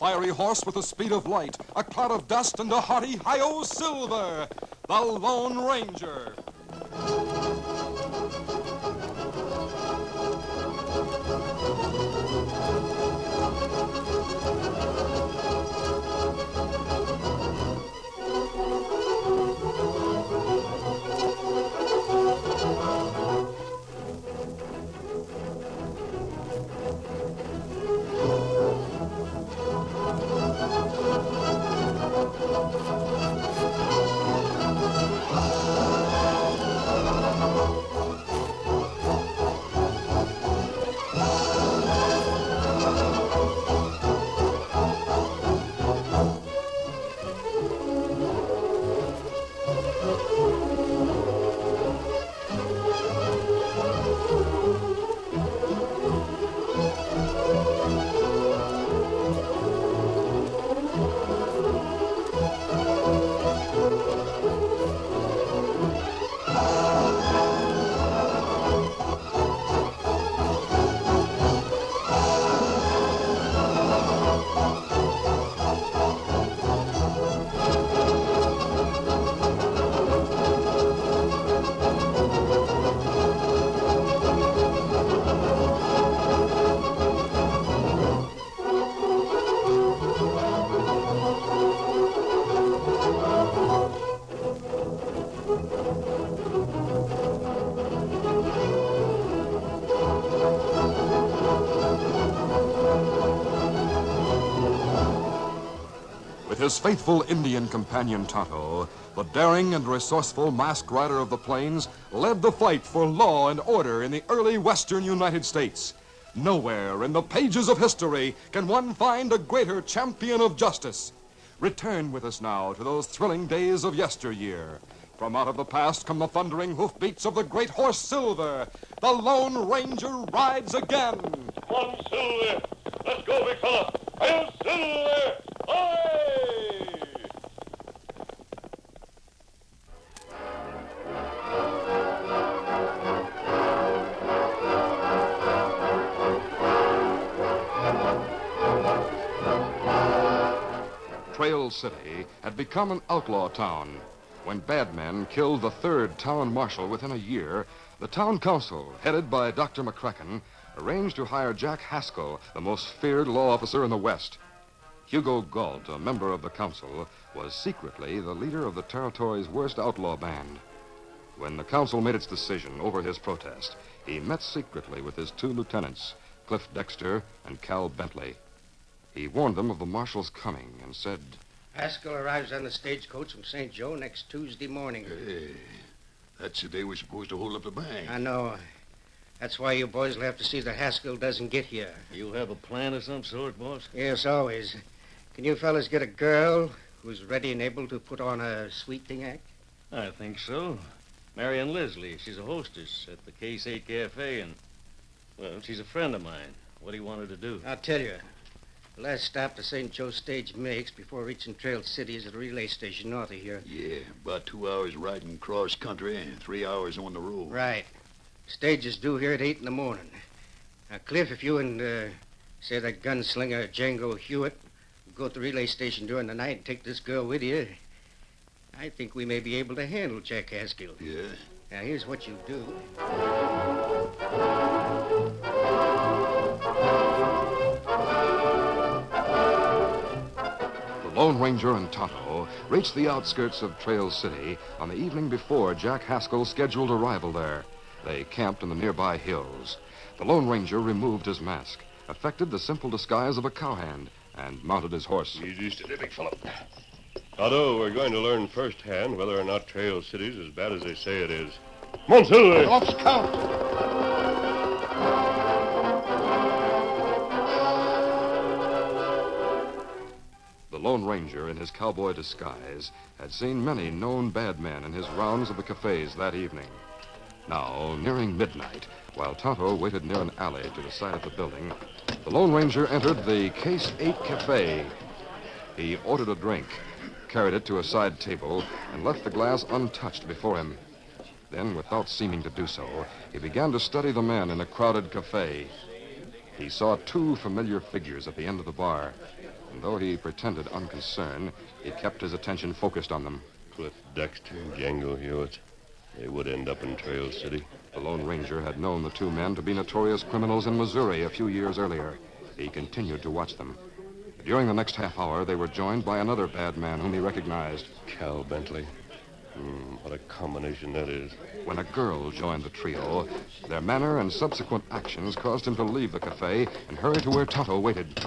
fiery horse with the speed of light, a cloud of dust, and a hearty hi-yo silver, the Lone Ranger. With his faithful Indian companion Tonto, the daring and resourceful masked rider of the plains led the fight for law and order in the early western United States. Nowhere in the pages of history can one find a greater champion of justice. Return with us now to those thrilling days of yesteryear. From out of the past come the thundering hoofbeats of the great horse Silver. The Lone Ranger rides again. Come on, Silver. Let's go, big fella. Hail, Silver! Aye! Trail City had become an outlaw town. When bad men killed the third town marshal within a year, the town council, headed by Dr. McCracken, arranged to hire Jack Haskell, the most feared law officer in the West. Hugo Galt, a member of the council, was secretly the leader of the territory's worst outlaw band. When the council made its decision over his protest, he met secretly with his two lieutenants, Cliff Dexter and Cal Bentley. He warned them of the marshal's coming and said, Haskell arrives on the stagecoach from St. Joe next Tuesday morning. Hey, that's the day we're supposed to hold up the bank. I know. That's why you boys will have to see that Haskell doesn't get here. You have a plan of some sort, boss? Yes, always. Can you fellas get a girl who's ready and able to put on a sweetening act? I think so. Marion Leslie, she's a hostess at the K-8 Cafe, and, well, she's a friend of mine. What do you want her to do? I'll tell you. The last stop the St. Joe stage makes before reaching Trail City is at a relay station north of here. Yeah, about 2 hours riding cross country and 3 hours on the road. Right. Stage is due here at 8 in the morning. Now, Cliff, if you and, say, that gunslinger Django Hewitt go to the relay station during the night and take this girl with you, I think we may be able to handle Jack Haskell. Yeah? Now, here's what you do. The Lone Ranger and Tonto reached the outskirts of Trail City on the evening before Jack Haskell's scheduled arrival there. They camped in the nearby hills. The Lone Ranger removed his mask, affected the simple disguise of a cowhand, and mounted his horse. Easy steady, big fella. Tonto, we're going to learn firsthand whether or not Trail City's as bad as they say it is. Come on, Silver! Off scout! The Lone Ranger, in his cowboy disguise, had seen many known bad men in his rounds of the cafes that evening. Now, nearing midnight, while Tonto waited near an alley to the side of the building, the Lone Ranger entered the Case 8 Cafe. He ordered a drink, carried it to a side table, and left the glass untouched before him. Then, without seeming to do so, he began to study the men in a crowded cafe. He saw two familiar figures at the end of the bar. And though he pretended unconcern, he kept his attention focused on them. Cliff Dexter and Django Hewitt. They would end up in Trail City. The Lone Ranger had known the two men to be notorious criminals in Missouri a few years earlier. He continued to watch them. During the next half hour, they were joined by another bad man whom he recognized. Cal Bentley. What a combination that is. When a girl joined the trio, their manner and subsequent actions caused him to leave the cafe and hurry to where Tonto waited.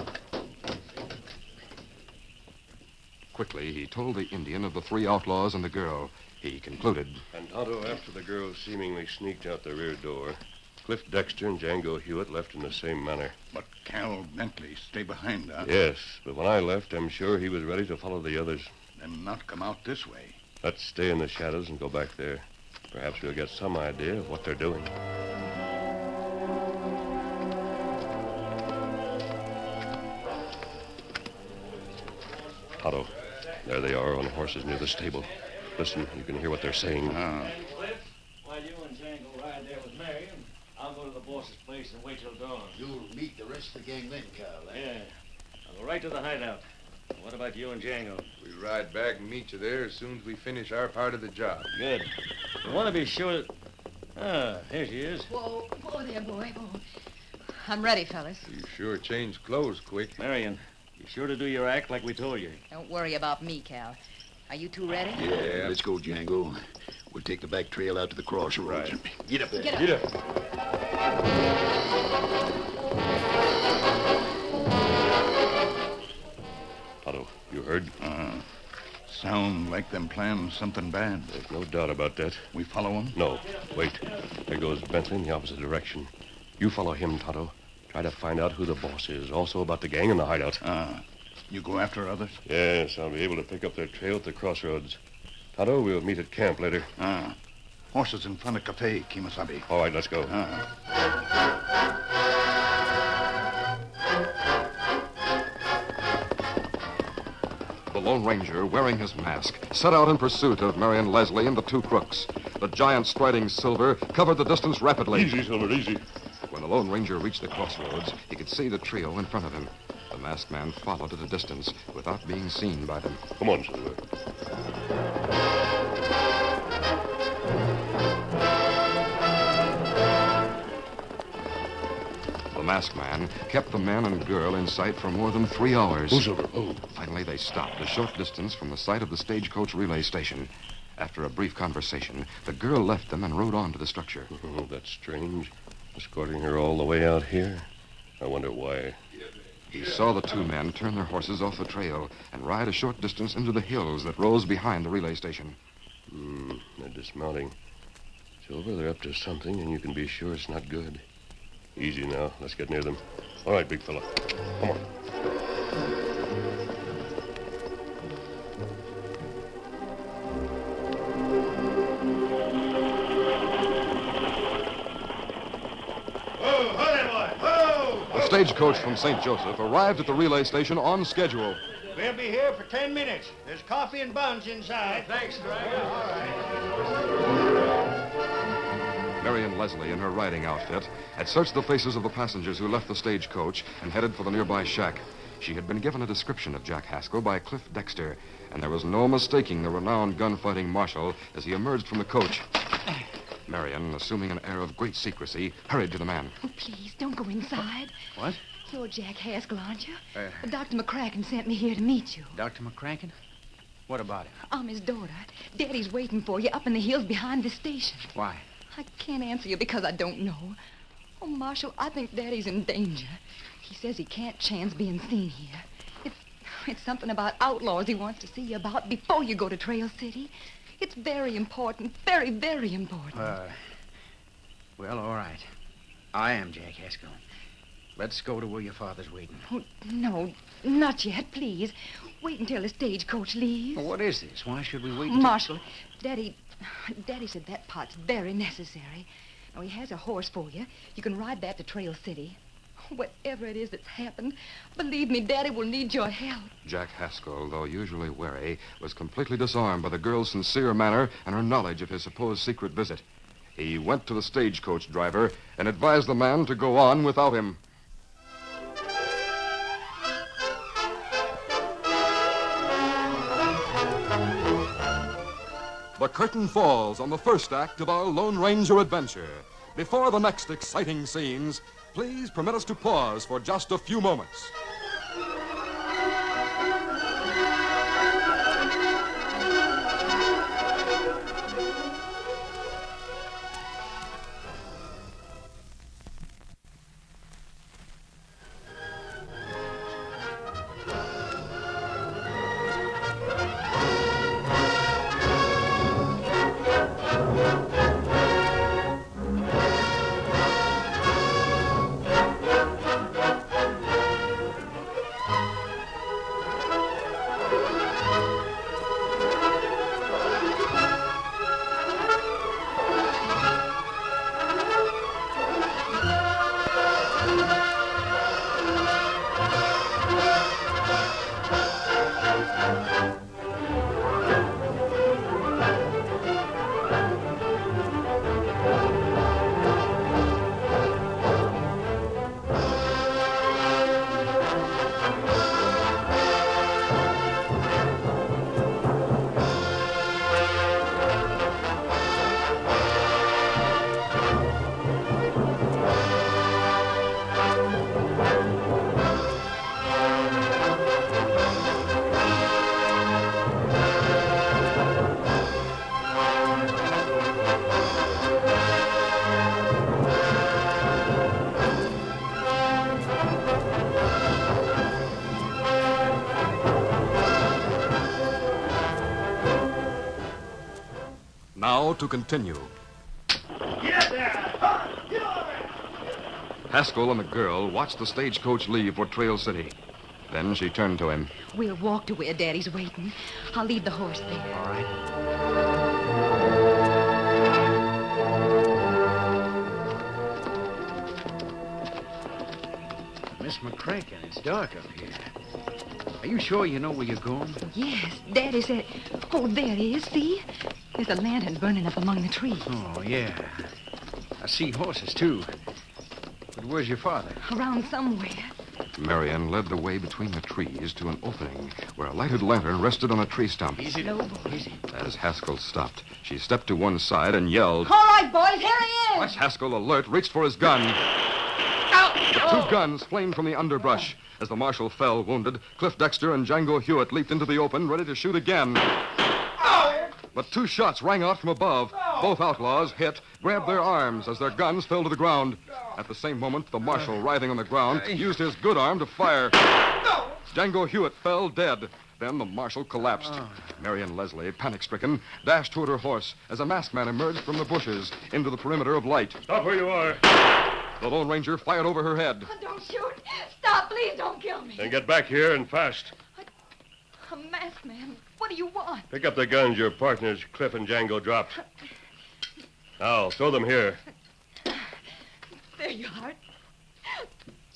Quickly, he told the Indian of the three outlaws and the girl. He concluded. And Tonto, after the girl seemingly sneaked out the rear door, Cliff Dexter and Django Hewitt left in the same manner. But Cal Bentley stay behind, huh? Yes, but when I left, I'm sure he was ready to follow the others. Then not come out this way. Let's stay in the shadows and go back there. Perhaps we'll get some idea of what they're doing. Tonto, there they are on horses near the stable. Listen, you can hear what they're saying. Cliff, while you and Django ride there with Marion, I'll go to the boss's place and wait till dawn. You'll meet the rest of the gang then, Cal. Yeah. I'll go right to the hideout. What about you and Django? We ride back and meet you there as soon as we finish our part of the job. Good. You want to be sure that... Ah, here she is. Whoa there, boy. Whoa. I'm ready, fellas. You sure changed clothes quick. Marion, be sure to do your act like we told you. Don't worry about me, Cal. Are you two ready? Yeah, let's go, Django. We'll take the back trail out to the crossroads. Right. Get up there. Get up. Get up. Tonto, you heard? Sound like them planning something bad. There's no doubt about that. We follow them? No, wait. There goes Bentley in the opposite direction. You follow him, Tonto. Try to find out who the boss is. Also about the gang in the hideout. You go after others? Yes, I'll be able to pick up their trail at the crossroads. Tonto, we'll meet at camp later. Horses in front of cafe, Kimasabi. All right, let's go. The Lone Ranger, wearing his mask, set out in pursuit of Marion Leslie and the two crooks. The giant striding Silver covered the distance rapidly. Easy, Silver, easy. When the Lone Ranger reached the crossroads, he could see the trio in front of him. The masked man followed at a distance without being seen by them. Come on, Silver. The masked man kept the man and girl in sight for more than 3 hours. Oh, Silver, oh. Finally, they stopped a short distance from the site of the stagecoach relay station. After a brief conversation, the girl left them and rode on to the structure. Oh, that's strange. Escorting her all the way out here. I wonder why. He saw the two men turn their horses off the trail and ride a short distance into the hills that rose behind the relay station. They're dismounting. Silver, they're up to something, and you can be sure it's not good. Easy now. Let's get near them. All right, big fella. Come on. The stagecoach from St. Joseph arrived at the relay station on schedule. We'll be here for 10 minutes. There's coffee and buns inside. Thanks, Driver. All right. Marion Leslie, in her riding outfit, had searched the faces of the passengers who left the stagecoach and headed for the nearby shack. She had been given a description of Jack Haskell by Cliff Dexter, and there was no mistaking the renowned gunfighting marshal as he emerged from the coach. Marion, assuming an air of great secrecy, hurried to the man. Oh, please, don't go inside. What? You're Jack Haskell, aren't you? Dr. McCracken sent me here to meet you. Dr. McCracken? What about him? I'm his daughter. Daddy's waiting for you up in the hills behind the station. Why? I can't answer you because I don't know. Oh, Marshal, I think Daddy's in danger. He says he can't chance being seen here. It's something about outlaws he wants to see you about before you go to Trail City. It's very important. Very, very important. Well, all right. I am Jack Haskell. Let's go to where your father's waiting. Oh, no, not yet, please. Wait until the stagecoach leaves. Well, what is this? Why should we wait until... Marshal, Daddy said that part's very necessary. Now, he has a horse for you. You can ride that to Trail City. Whatever it is that's happened, believe me, Daddy will need your help. Jack Haskell, though usually wary, was completely disarmed by the girl's sincere manner and her knowledge of his supposed secret visit. He went to the stagecoach driver and advised the man to go on without him. the curtain falls on the first act of our Lone Ranger adventure. Before the next exciting scenes, please permit us to pause for just a few moments. Now to continue. Get there! Get over there! Haskell and the girl watched the stagecoach leave for Trail City. Then she turned to him. We'll walk to where Daddy's waiting. I'll leave the horse there. All right. Miss McCracken, it's dark up here. Are you sure you know where you're going? Yes, Daddy said... Oh, there it is, see? There's a lantern burning up among the trees. Oh, yeah. I see horses, too. But where's your father? Around somewhere. Marion led the way between the trees to an opening where a lighted lantern rested on a tree stump. Easy. Slow, boy. Easy. As Haskell stopped, she stepped to one side and yelled. All right, boys, here he is. Haskell, alert, reached for his gun. The two guns flamed from the underbrush. As the marshal fell wounded, Cliff Dexter and Django Hewitt leaped into the open, ready to shoot again. But two shots rang out from above. Both outlaws, hit, grabbed their arms as their guns fell to the ground. At the same moment, the marshal, writhing on the ground, used his good arm to fire. Django Hewitt fell dead. Then the marshal collapsed. Marion Leslie, panic-stricken, dashed toward her horse as a masked man emerged from the bushes into the perimeter of light. Stop where you are. The Lone Ranger fired over her head. Oh, don't shoot. Stop, please don't kill me. Then get back here and fast. A masked man. What do you want? Pick up the guns your partners, Cliff and Django, dropped. Now, throw them here. There you are.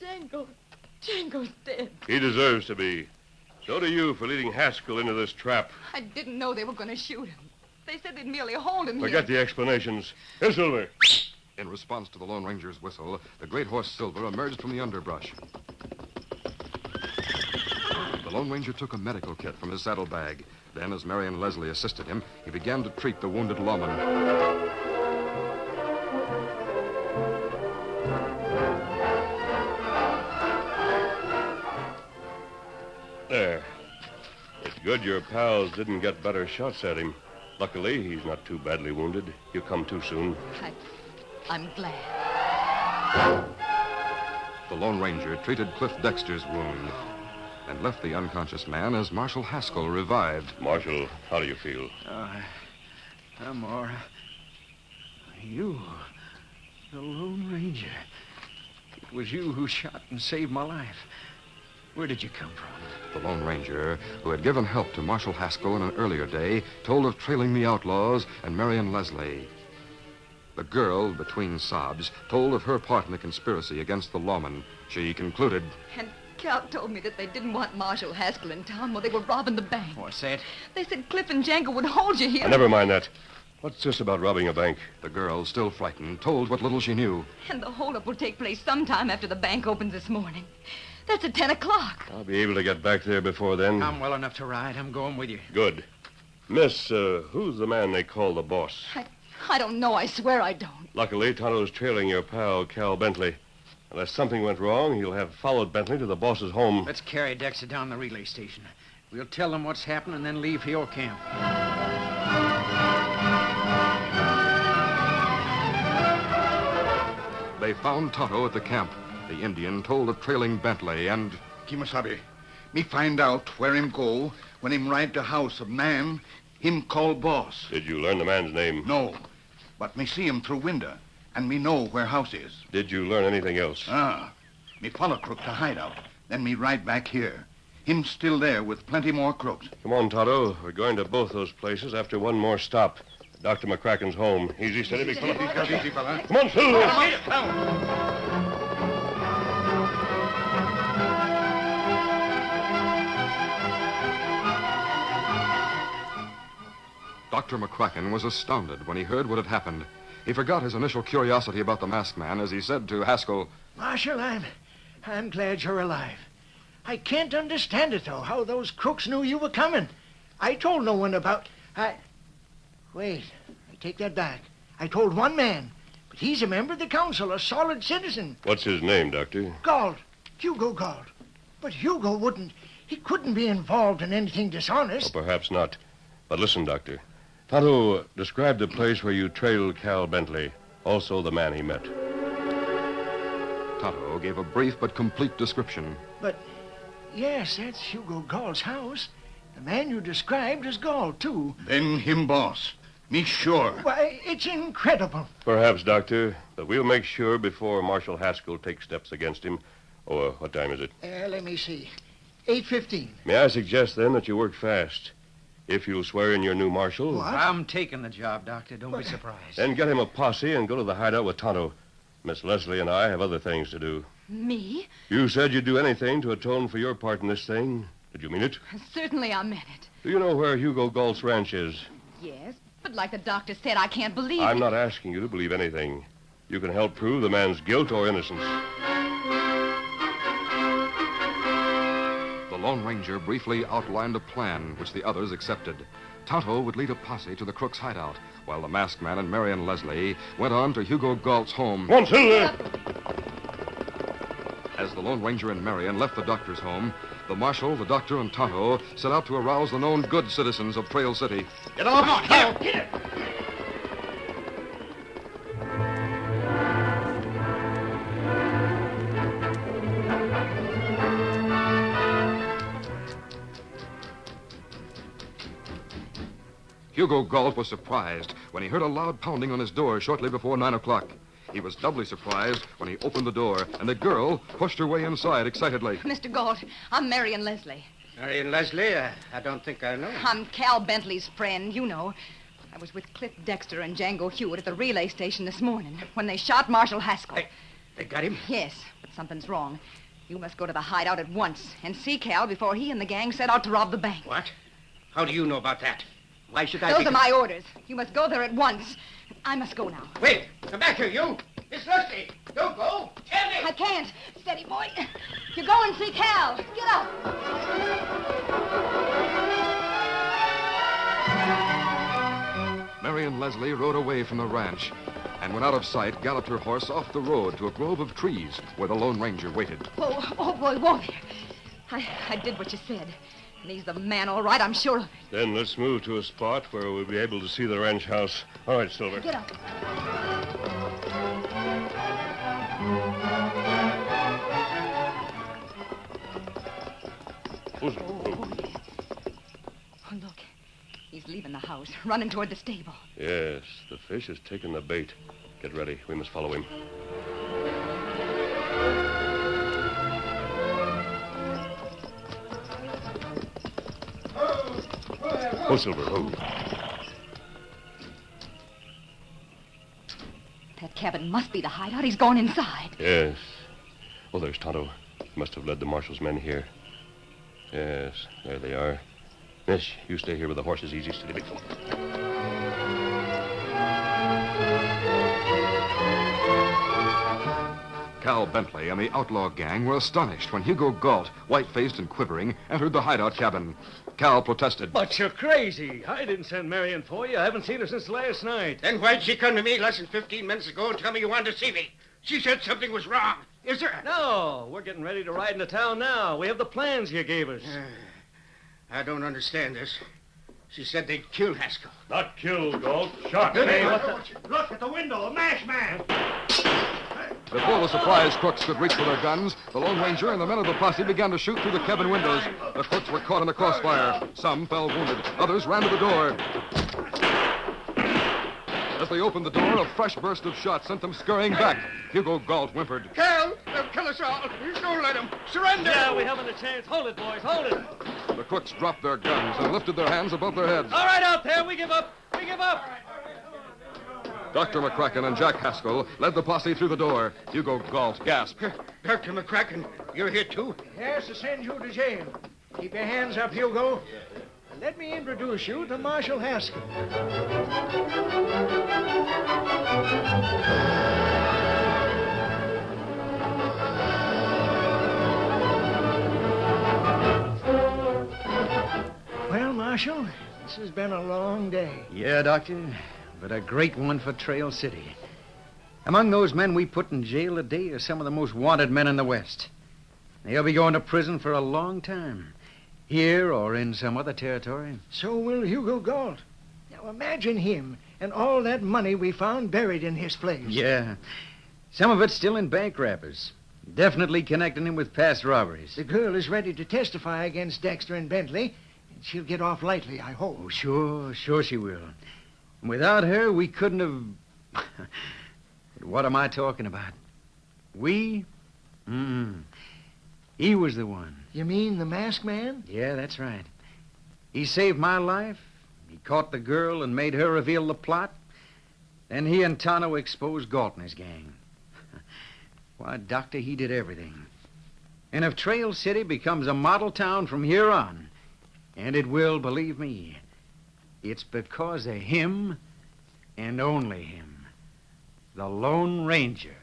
Django's dead. He deserves to be. So do you for leading Haskell into this trap. I didn't know they were going to shoot him. They said they'd merely hold him Forget the explanations. Here, Silver. In response to the Lone Ranger's whistle, the great horse Silver emerged from the underbrush. The Lone Ranger took a medical kit from his saddlebag. Then, as Marion Leslie assisted him, he began to treat the wounded lawman. There. It's good your pals didn't get better shots at him. Luckily, he's not too badly wounded. You come too soon. I'm glad. The Lone Ranger treated Cliff Dexter's wound and left the unconscious man as Marshal Haskell revived. Marshal, how do you feel? I'm all right. You, the Lone Ranger. It was you who shot and saved my life. Where did you come from? The Lone Ranger, who had given help to Marshal Haskell in an earlier day, told of trailing the outlaws and Marion Leslie. The girl, between sobs, told of her part in the conspiracy against the lawman. She concluded. And Cal told me that they didn't want Marshal Haskell in town while they were robbing the bank. What's that? They said Cliff and Django would hold you here. Never mind that. What's this about robbing a bank? The girl, still frightened, told what little she knew. And the holdup will take place sometime after the bank opens this morning. That's at 10 o'clock. I'll be able to get back there before then. I'm well enough to ride. I'm going with you. Good. Miss, who's the man they call the boss? I don't know. I swear I don't. Luckily, Tonto's trailing your pal, Cal Bentley. Unless something went wrong, he'll have followed Bentley to the boss's home. Let's carry Dexter down the relay station. We'll tell them what's happened and then leave for your camp. They found Tonto at the camp. The Indian told of trailing Bentley and... Kimasabi, me find out where him go when him ride to house of man him call boss. Did you learn the man's name? No, but me see him through window, and me know where house is. Did you learn anything else? Me follow crook to hideout, then me ride back here. Him still there with plenty more crooks. Come on, Tonto. We're going to both those places after one more stop. Dr. McCracken's home. Easy, steady, big fella. Easy, fella. Come on, Silver. Dr. McCracken was astounded when he heard what had happened. He forgot his initial curiosity about the masked man as he said to Haskell, Marshal, I'm glad you're alive. I can't understand it, though, how those crooks knew you were coming. I told no one about... Wait, I take that back. I told one man, but he's a member of the council, a solid citizen. What's his name, Doctor? Galt. Hugo Galt. But Hugo wouldn't... He couldn't be involved in anything dishonest. Well, perhaps not. But listen, Doctor. Tonto, describe the place where you trailed Cal Bentley, also the man he met. Tonto gave a brief but complete description. But, yes, that's Hugo Galt's house. The man you described is Galt, too. Then him boss. Me sure. Why, it's incredible. Perhaps, Doctor, but we'll make sure before Marshal Haskell takes steps against him. Oh, what time is it? Let me see. 8:15. May I suggest, then, that you work fast? If you'll swear in your new marshal... What? I'm taking the job, Doctor. Don't be surprised. Then get him a posse and go to the hideout with Tonto. Miss Leslie and I have other things to do. Me? You said you'd do anything to atone for your part in this thing. Did you mean it? Certainly I meant it. Do you know where Hugo Galt's ranch is? Yes, but like the doctor said, I can't believe I'm it. not asking you to believe anything. You can help prove the man's guilt or innocence. The Lone Ranger briefly outlined a plan which the others accepted. Tonto would lead a posse to the crook's hideout, while the masked man and Marion Leslie went on to Hugo Galt's home. Come on, Silver! As the Lone Ranger and Marion left the doctor's home, the marshal, the doctor, and Tonto set out to arouse the known good citizens of Trail City. Get off! Come on, Get it! Hugo Galt was surprised when he heard a loud pounding on his door shortly before 9 o'clock. He was doubly surprised when he opened the door, and a girl pushed her way inside excitedly. Mr. Galt, I'm Marion Leslie. Marion Leslie? I don't think I know. I'm Cal Bentley's friend, you know. I was with Cliff Dexter and Django Hewitt at the relay station this morning when they shot Marshal Haskell. They got him? Yes, but something's wrong. You must go to the hideout at once and see Cal before he and the gang set out to rob the bank. What? How do you know about that? Why should I Those are my orders. You must go there at once. I must go now. Wait! Come back here, you! Miss Leslie! Don't go! Tell me! I can't. Steady, boy. You go and see Cal. Get up. Marion Leslie rode away from the ranch and, when out of sight, galloped her horse off the road to a grove of trees where the Lone Ranger waited. Oh, boy, whoa there. I did what you said. And he's the man, all right, I'm sure of it. Then let's move to a spot where we'll be able to see the ranch house. All right, Silver. Get up. Oh, look. He's leaving the house, running toward the stable. Yes, the fish has taken the bait. Get ready. We must follow him. Oh, Silver, oh. That cabin must be the hideout. He's gone inside. Yes. Oh, there's Tonto. He must have led the marshal's men here. Yes, there they are. Miss, you stay here with the horses. Easy, steady, big fella. Cal Bentley and the outlaw gang were astonished when Hugo Galt, white-faced and quivering, entered the hideout cabin. Cal protested. But you're crazy. I didn't send Marion for you. I haven't seen her since last night. Then why'd she come to me less than 15 minutes ago and tell me you wanted to see me? She said something was wrong. Is there? No, we're getting ready to ride into town now. We have the plans you gave us. I don't understand this. She said they'd killed Haskell. Not killed, Galt. Shot. Hey, Look at the window, a masked man. Before the surprised crooks could reach for their guns, the Lone Ranger and the men of the posse began to shoot through the cabin windows. The crooks were caught in the crossfire. Some fell wounded. Others ran to the door. As they opened the door, a fresh burst of shots sent them scurrying back. Hugo Galt whimpered. Cal, they'll kill us all. Don't let them. Surrender. Yeah, we haven't a chance. Hold it, boys. Hold it. The crooks dropped their guns and lifted their hands above their heads. All right, out there. We give up. We give up. Dr. McCracken and Jack Haskell led the posse through the door. Hugo Galt gasped. Dr. McCracken, you're here too? Yes, to send you to jail. Keep your hands up, Hugo. Let me introduce you to Marshal Haskell. Well, Marshal, this has been a long day. Yeah, Doctor, but a great one for Trail City. Among those men we put in jail today are some of the most wanted men in the West. They'll be going to prison for a long time, here or in some other territory. So will Hugo Galt. Now imagine him and all that money we found buried in his place. Yeah, some of it's still in bank wrappers, definitely connecting him with past robberies. The girl is ready to testify against Dexter and Bentley, and she'll get off lightly, I hope. Oh, sure she will. Without her, we couldn't have... But what am I talking about? We? He was the one. You mean the masked man? Yeah, that's right. He saved my life. He caught the girl and made her reveal the plot. Then he and Tonto exposed Galt and his gang. Why, Doctor, he did everything. And if Trail City becomes a model town from here on, and it will, believe me, it's because of him and only him, the Lone Ranger.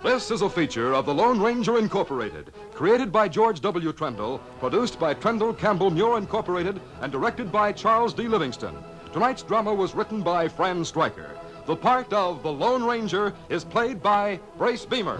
This is a feature of the Lone Ranger Incorporated, created by George W. Trendle, produced by Trendle Campbell Muir Incorporated, and directed by Charles D. Livingston. Tonight's drama was written by Fran Stryker. The part of the Lone Ranger is played by Brace Beamer.